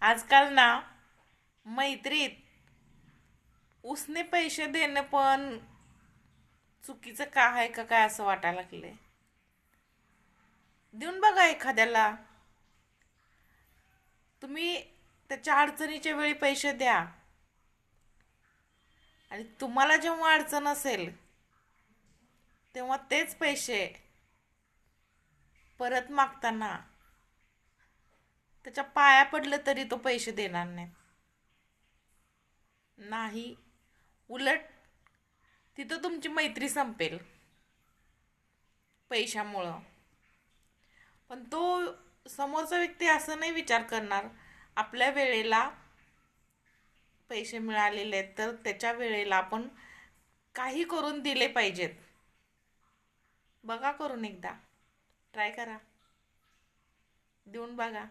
आजकाल ना मैत्रीत उसने पैसे देणं पण चुकीचं का आहे का काय असं वाटायला लागलंय. देऊन बघा एखाद्याला. तुम्ही त्याच्या अडचणीच्या वेळी पैसे द्या आणि तुम्हाला जेव्हा अडचण असेल तेव्हा तेच पैसे परत मागताना त्याच्या पाया पडलं तरी तो पैसे देणार नाही. नाही, उलट तिथं तुमची मैत्री संपेल पैशामुळं. पण तो समोरचा व्यक्ती असं नाही विचार करणार, आपल्या वेळेला पैसे मिळालेले आहेत तर त्याच्या वेळेला आपण काही करून दिले पाहिजेत. बघा करून एकदा ट्राय करा, देऊन बघा.